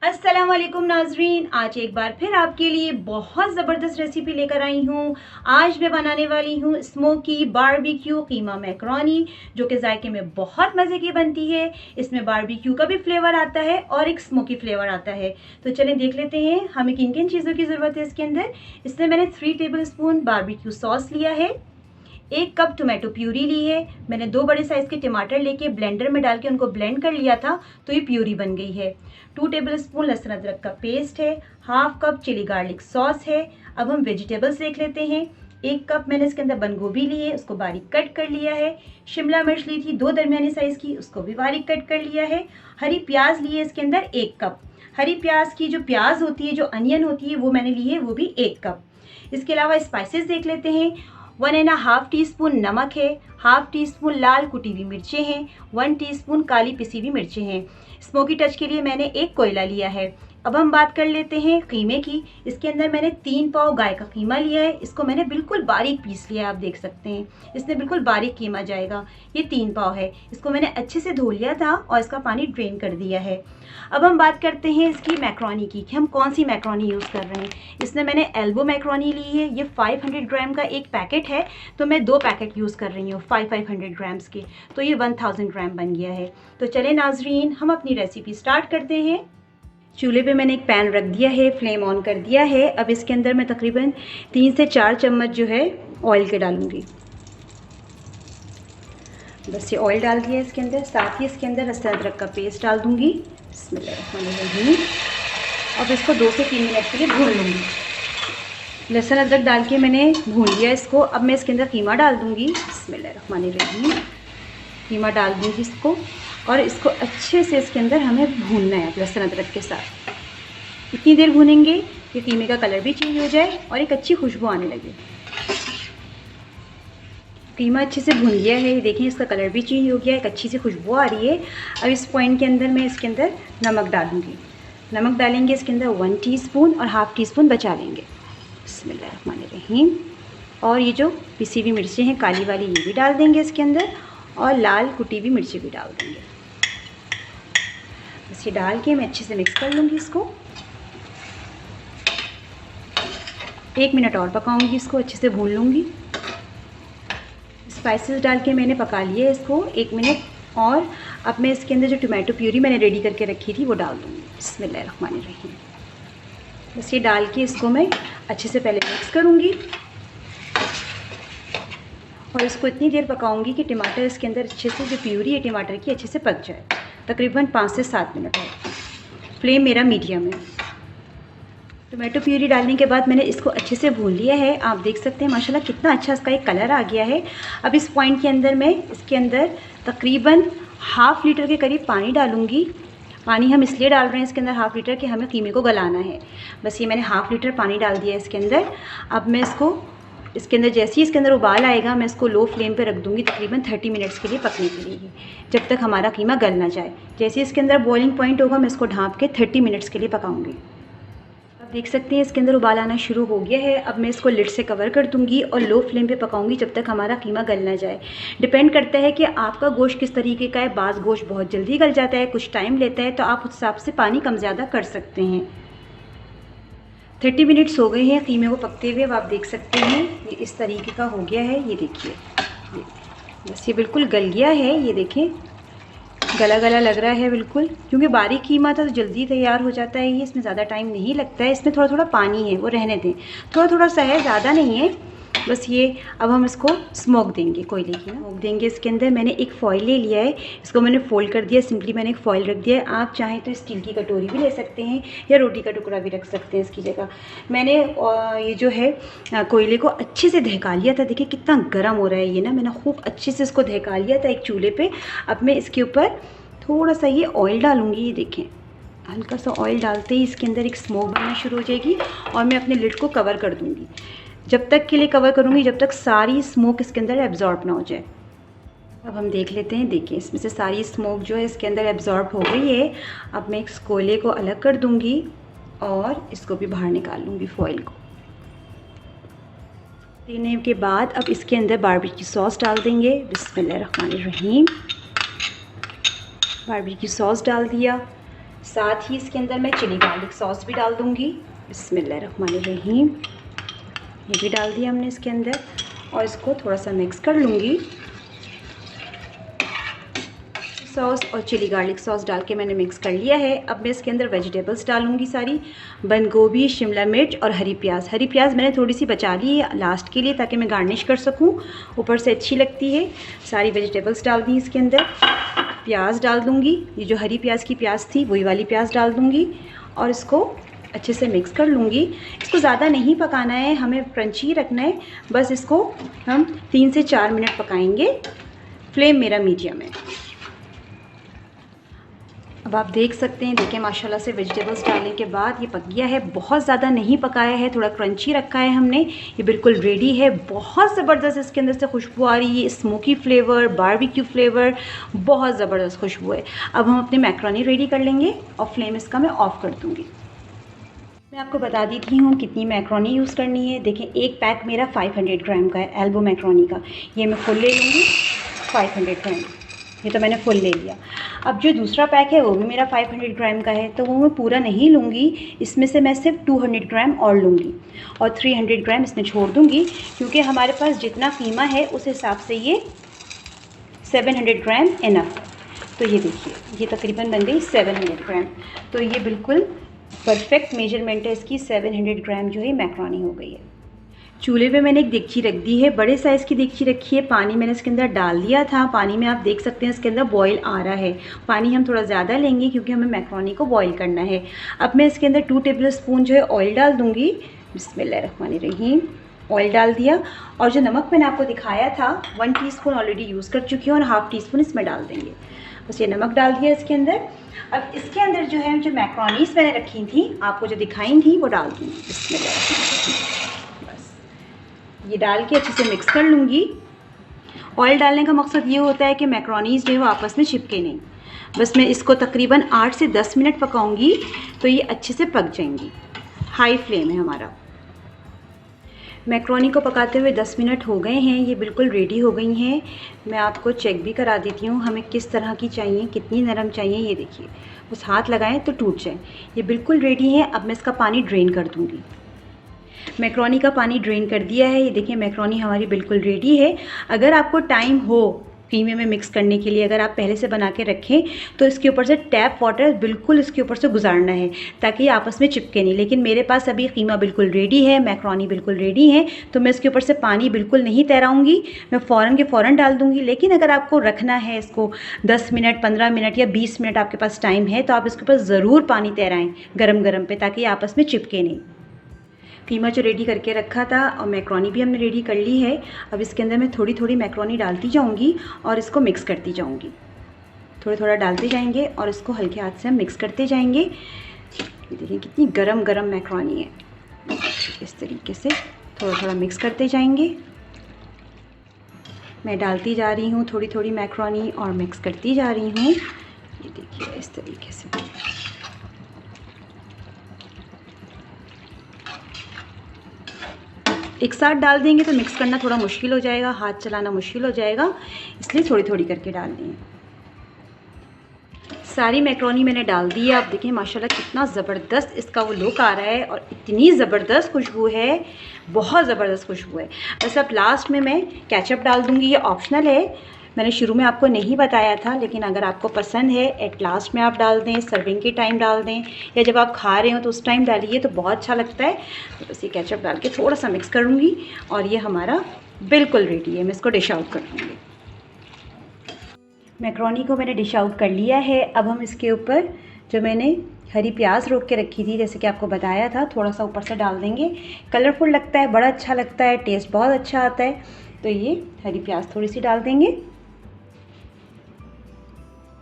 अस्सलाम वालेकुम नाजरीन, आज एक बार फिर आपके लिए बहुत ज़बरदस्त रेसिपी लेकर आई हूँ। आज मैं बनाने वाली हूँ स्मोकी बारबेक्यू कीमा मैकरोनी, जो कि जायके में बहुत मज़े की बनती है। इसमें बारबेक्यू का भी फ्लेवर आता है और एक स्मोकी फ्लेवर आता है। तो चलें देख लेते हैं हमें किन किन चीज़ों की ज़रूरत है इसके अंदर। इसमें मैंने 3 टेबल स्पून बारबेक्यू सॉस लिया है, 1 कप टोमेटो प्यूरी ली है। मैंने 2 बड़े साइज़ के टमाटर लेके ब्लेंडर में डाल के उनको ब्लेंड कर लिया था, तो ये प्यूरी बन गई है। 2 टेबल स्पून लहसुन अदरक का पेस्ट है, half cup chilli garlic sauce है। अब हम वेजिटेबल्स देख लेते हैं। 1 कप मैंने इसके अंदर बंद गोभी ली है, उसको बारीक कट कर लिया है। शिमला मिर्च ली थी 2 दरमियानी साइज़ की, उसको भी बारीक कट कर लिया है। हरी प्याज ली है इसके अंदर 1 कप। हरी प्याज की जो प्याज होती है, जो अनियन होती है, वो मैंने ली है, वो भी 1 कप। इसके अलावा स्पाइसेस देख लेते हैं। 1.5 टीस्पून नमक है, हाफ टी स्पून लाल कुटी हुई मिर्चें हैं, 1 टीस्पून काली पिसी हुई मिर्चें हैं। स्मोकी टच के लिए मैंने एक कोयला लिया है। अब हम बात कर लेते हैं कीमे की। इसके अंदर मैंने 3 पाव गाय का कीमा लिया है। इसको मैंने बिल्कुल बारीक पीस लिया है, आप देख सकते हैं। इसमें बिल्कुल बारीक कीमा जाएगा। ये 3 पाव है। इसको मैंने अच्छे से धो लिया था और इसका पानी ड्रेन कर दिया है। अब हम बात करते हैं इसकी मैक्रोनी की, कि हम कौन सी मैक्रोनी यूज़ कर रहे हैं। इसमें मैंने एल्बो मैक्रोनी ली है। ये 500 ग्राम का एक पैकेट है, तो मैं 2 पैकेट यूज़ कर रही हूँ 500 ग्राम्स के, तो ये 1000 ग्राम बन गया है। तो चले नाजरीन, हम अपनी रेसिपी स्टार्ट करते हैं। चूल्हे पे मैंने एक पैन रख दिया है, फ्लेम ऑन कर दिया है। अब इसके अंदर मैं तकरीबन 3 से 4 चम्मच जो है ऑयल के डालूँगी। बस ये ऑयल डाल दिया इसके अंदर। साथ ही इसके अंदर लहसुन अदरक का पेस्ट डाल दूँगी। बिस्मिल्लाहिर्रहमानिर्रहीम। अब इसको 2 से 3 मिनट के लिए भून लूँगी। लहसुन अदरक डाल के मैंने भून लिया इसको। अब मैं इसके अंदर कीमा डाल दूँगी। बिस्मिल्लाहिर्रहमानिर्रहीम। कीमा डाल दूँगी इसको, और इसको अच्छे से इसके अंदर हमें भूनना है लहसुन अदरक के साथ। इतनी देर भूनेंगे कि कीमे का कलर भी चेंज हो जाए और एक अच्छी खुशबू आने लगे। कीमा अच्छे से भून गया है, देखें इसका कलर भी चेंज हो गया है, एक अच्छी सी खुशबू आ रही है। अब इस पॉइंट के अंदर मैं इसके अंदर नमक डालूँगी। नमक डालेंगे इसके अंदर 1 टीस्पून और हाफ़ टी स्पून बचा लेंगे। बिस्मिल्लाहिर्रहमानिर्रहीम। और ये जो पिसी हुई मिर्चें हैं काली वाली, ये भी डाल देंगे इसके अंदर, और लाल कुटी हुई मिर्ची भी डाल देंगे। बस ये डाल के मैं अच्छे से मिक्स कर लूँगी इसको। 1 मिनट और पकाऊँगी इसको, अच्छे से भून लूँगी। स्पाइसेस डाल के मैंने पका लिया इसको 1 मिनट। और अब मैं इसके अंदर जो टोमेटो प्यूरी मैंने रेडी करके रखी थी वो डाल दूँगी। बिस्मिल्लाहिर्रहमानिर्रहीम। बस ये डाल के इसको मैं अच्छे से पहले मिक्स करूँगी, और इसको इतनी देर पकाऊंगी कि टमाटर इसके अंदर अच्छे से, जो प्यूरी है टमाटर की, अच्छे से पक जाए। तकरीबन 5 से 7 मिनट और। फ्लेम मेरा मीडियम है। टमाटो प्यूरी डालने के बाद मैंने इसको अच्छे से भून लिया है। आप देख सकते हैं माशाल्लाह कितना अच्छा इसका एक कलर आ गया है। अब इस पॉइंट के अंदर मैं इसके अंदर तकरीबन ½ लीटर के करीब पानी डालूँगी। पानी हम इसलिए डाल रहे हैं इसके अंदर ½ लीटर, कि हमें कीमे को गलाना है। बस ये मैंने ½ लीटर पानी डाल दिया है इसके अंदर। अब मैं इसके अंदर जैसे ही इसके अंदर उबाल आएगा, मैं इसको लो फ्लेम पे रख दूँगी तकरीबन 30 मिनट्स के लिए पकने के लिए, जब तक हमारा कीमा गल ना जाए। जैसे ही इसके अंदर बॉइलिंग पॉइंट होगा, मैं इसको ढाँप के 30 मिनट्स के लिए पकाऊँगी। अब देख सकते हैं इसके अंदर उबाल आना शुरू हो गया है। अब मैं इसको लिड से कवर कर दूँगी और लो फ्लेम पे पकाऊँगी जब तक हमारा कीमा गल ना जाए। डिपेंड करता है कि आपका गोश्त किस तरीके का है। बाज़ गोश्त बहुत जल्दी गल जाता है, कुछ टाइम लेता है, तो आप उस हिसाब से पानी कम ज़्यादा कर सकते हैं। 30 मिनट्स हो गए हैं कीमे को पकते हुए। अब आप देख सकते हैं ये इस तरीके का हो गया है। ये देखिए, बस ये बिल्कुल गल गया है। ये देखें, गला गला लग रहा है बिल्कुल, क्योंकि बारीक कीमा था तो जल्दी तैयार हो जाता है ये। इसमें ज़्यादा टाइम नहीं लगता है। इसमें थोड़ा थोड़ा पानी है, वो रहने दें। थोड़ा थोड़ा सा है, ज़्यादा नहीं है। बस ये अब हम इसको स्मोक देंगे, कोयले की स्मोक देंगे। इसके अंदर मैंने एक फ़ॉइल ले लिया है, इसको मैंने फ़ोल्ड कर दिया। सिंपली मैंने एक फ़ॉइल रख दिया है। आप चाहें तो स्टील की कटोरी भी ले सकते हैं, या रोटी का टुकड़ा भी रख सकते हैं इसकी जगह। मैंने ये जो है कोयले को अच्छे से दहका लिया था। देखिए कितना गर्म हो रहा है ये ना। मैंने खूब अच्छे से इसको दहका लिया था एक चूल्हे पर। अब मैं इसके ऊपर थोड़ा सा ये ऑयल डालूँगी। ये देखें, हल्का सा ऑयल डालते ही इसके अंदर एक स्मोक बनना शुरू हो जाएगी, और मैं अपने लिड को कवर कर दूँगी। जब तक के लिए कवर करूँगी जब तक सारी स्मोक इसके अंदर एब्जॉर्ब ना हो जाए। अब हम देख लेते हैं। देखिए, इसमें से सारी स्मोक जो है इसके अंदर एब्जॉर्ब हो गई है। अब मैं इस कोयले को अलग कर दूँगी और इसको भी बाहर निकाल लूँगी फॉइल को। देने के बाद अब इसके अंदर बारबेक्यू सॉस डाल देंगे। बिस्मिल्लाहिर्रहमानिर्रहीम। बारबेक्यू सॉस डाल दिया। साथ ही इसके अंदर मैं चिली गार्लिक सॉस भी डाल दूँगी। बिस्मिल्लाहिर्रहमानिर्रहीम। ये भी डाल दिया हमने इसके अंदर और इसको थोड़ा सा मिक्स कर लूँगी। सॉस और चिली गार्लिक सॉस डाल के मैंने मिक्स कर लिया है। अब मैं इसके अंदर वेजिटेबल्स डालूँगी सारी, बंद गोभी, शिमला मिर्च और हरी प्याज। हरी प्याज मैंने थोड़ी सी बचा ली है लास्ट के लिए ताकि मैं गार्निश कर सकूँ, ऊपर से अच्छी लगती है। सारी वेजिटेबल्स डाल दी इसके अंदर। प्याज डाल दूँगी, ये जो हरी प्याज की प्याज थी वही वाली प्याज डाल दूँगी और इसको अच्छे से मिक्स कर लूँगी। इसको ज़्यादा नहीं पकाना है, हमें क्रंची रखना है, बस इसको हम 3 से 4 मिनट पकाएंगे। फ्लेम मेरा मीडियम है। अब आप देख सकते हैं, देखिए माशाल्लाह से वेजिटेबल्स डालने के बाद ये पक गया है। बहुत ज़्यादा नहीं पकाया है, थोड़ा क्रंची रखा है हमने। ये बिल्कुल रेडी है। बहुत ज़बरदस्त इसके अंदर से खुशबू आ रही है, स्मोकी फ्लेवर, बारबेक्यू फ्लेवर, बहुत ज़बरदस्त खुशबू है। अब हम अपनी मैक्रोनी रेडी कर लेंगे और फ्लेम इसका मैं ऑफ़ कर दूँगी। मैं आपको बता देती हूँ कितनी मैक्रोनी यूज़ करनी है। देखें, एक पैक मेरा 500 ग्राम का है एल्बो मैक्रोनी का। ये मैं फुल ले लूँगी 500 ग्राम। ये तो मैंने फुल ले लिया। अब जो दूसरा पैक है वो भी मेरा 500 ग्राम का है, तो वो मैं पूरा नहीं लूँगी। इसमें से मैं सिर्फ 200 ग्राम और लूँगी और 300 ग्राम इसमें छोड़ दूँगी, क्योंकि हमारे पास जितना कीमा है उस हिसाब से ये 700 ग्राम इनफ है। तो ये देखिए, ये तकरीबन बन गई 700 ग्राम। तो ये बिल्कुल परफेक्ट मेजरमेंट है इसकी। 700 ग्राम जो है मैक्रोनी हो गई है। चूल्हे पे मैंने एक देगची रख दी है, बड़े साइज़ की देगची रखी है। पानी मैंने इसके अंदर डाल दिया था। पानी में आप देख सकते हैं इसके अंदर बॉईल आ रहा है। पानी हम थोड़ा ज़्यादा लेंगे क्योंकि हमें मैक्रोनी को बॉईल करना है। अब मैं इसके अंदर 2 टेबल स्पून जो है ऑयल डाल दूँगी। बिस्मिल्लाहिर्रहमानिर्रहीम। ऑयल डाल दिया और जो नमक मैंने आपको दिखाया था 1 टीस्पून ऑलरेडी यूज़ कर चुकी हूँ और ½ टीस्पून इसमें डाल देंगे। बस ये नमक डाल दिया इसके अंदर। अब इसके अंदर जो है जो मैक्रोनीस मैंने रखी थी, आपको जो दिखाई थी, वो डाल दूँगी। बिस्मिल्लाह। ये डाल के अच्छे से मिक्स कर लूँगी। ऑयल डालने का मकसद ये होता है कि मैक्रोनीज़ जो है वो आपस में चिपके नहीं। बस मैं इसको तकरीबन 8 से 10 मिनट पकाऊंगी तो ये अच्छे से पक जाएंगी। हाई फ्लेम है हमारा। मैक्रोनी को पकाते हुए 10 मिनट हो गए हैं, ये बिल्कुल रेडी हो गई हैं। मैं आपको चेक भी करा देती हूँ हमें किस तरह की चाहिए, कितनी नरम चाहिए। ये देखिए, बस हाथ लगाएं तो टूट जाए। ये बिल्कुल रेडी है। अब मैं इसका पानी ड्रेन कर दूँगी। मैक्रोनी का पानी ड्रेन कर दिया है। ये देखिए, मैक्रोनी हमारी बिल्कुल रेडी है। अगर आपको टाइम हो कीमे में मिक्स करने के लिए, अगर आप पहले से बना के रखें, तो इसके ऊपर से टैप वाटर बिल्कुल इसके ऊपर से गुजारना है ताकि आपस में चिपके नहीं। लेकिन मेरे पास अभी कीमा बिल्कुल रेडी है, मैक्रोनी बिल्कुल रेडी है, तो मैं इसके ऊपर से पानी बिल्कुल नहीं तैराऊँगी। मैं फ़ौरन के फ़ौरन डाल दूँगी। लेकिन अगर आपको रखना है इसको 10 मिनट, 15 मिनट या 20 मिनट आपके पास टाइम है, तो आप इसके ऊपर ज़रूर पानी तैराएँ गरम गरम पे, ताकि आपस में चिपके नहीं। कीमा जो रेडी करके रखा था और मैक्रोनी भी हमने रेडी कर ली है। अब इसके अंदर मैं थोड़ी थोड़ी मैक्रोनी डालती जाऊंगी और इसको मिक्स करती जाऊंगी। थोड़ा थोड़ा डालते जाएंगे और इसको हल्के हाथ से हम मिक्स करते जाएंगे। देखिए कितनी गरम गरम मैक्रोनी है। इस तरीके से थोड़ा थोड़ा मिक्स करते जाएंगे। मैं डालती जा रही हूँ थोड़ी थोड़ी मैक्रोनी और मिक्स करती जा रही हूँ। ये देखिए इस तरीके से। एक साथ डाल देंगे तो मिक्स करना थोड़ा मुश्किल हो जाएगा, हाथ चलाना मुश्किल हो जाएगा, इसलिए थोड़ी थोड़ी करके डालनी है। सारी मैक्रोनी मैंने डाल दी है। आप देखिए माशाल्लाह कितना ज़बरदस्त इसका वो लुक आ रहा है और इतनी ज़बरदस्त खुशबू है, बहुत ज़बरदस्त खुशबू है। बस अब लास्ट में मैं केचप डाल दूँगी। ये ऑप्शनल है, मैंने शुरू में आपको नहीं बताया था, लेकिन अगर आपको पसंद है एट लास्ट में आप डाल दें, सर्विंग के टाइम डाल दें, या जब आप खा रहे हो तो उस टाइम डालिए तो बहुत अच्छा लगता है। तो बस ये केचप डाल के थोड़ा सा मिक्स करूँगी और ये हमारा बिल्कुल रेडी है। मैं इसको डिश आउट कर दूँगी। मैक्रोनी को मैंने डिश आउट कर लिया है। अब हम इसके ऊपर जो मैंने हरी प्याज रोक के रखी थी, जैसे कि आपको बताया था, थोड़ा सा ऊपर से डाल देंगे। कलरफुल लगता है, बड़ा अच्छा लगता है, टेस्ट बहुत अच्छा आता है। तो ये हरी प्याज थोड़ी सी डाल देंगे।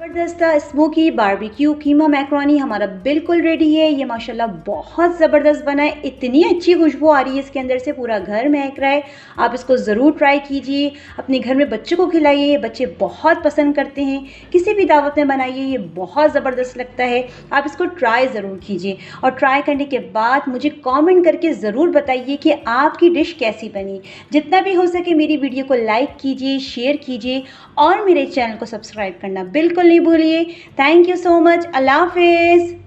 ज़बरदस्त स्मोकी बारबेक्यू कीमा मैक्रोनी हमारा बिल्कुल रेडी है। ये माशाल्लाह बहुत ज़बरदस्त बना है। इतनी अच्छी खुशबू आ रही है इसके अंदर से, पूरा घर महक रहा है। आप इसको ज़रूर ट्राई कीजिए, अपने घर में बच्चों को खिलाइए, बच्चे बहुत पसंद करते हैं। किसी भी दावत में बनाइए, ये बहुत ज़बरदस्त लगता है। आप इसको ट्राई ज़रूर कीजिए और ट्राई करने के बाद मुझे कॉमेंट करके ज़रूर बताइए कि आपकी डिश कैसी बनी। जितना भी हो सके मेरी वीडियो को लाइक कीजिए, शेयर कीजिए और मेरे चैनल को सब्सक्राइब करना बिल्कुल नहीं भूलिए। Thank you so much. अल्लाह हाफिज़।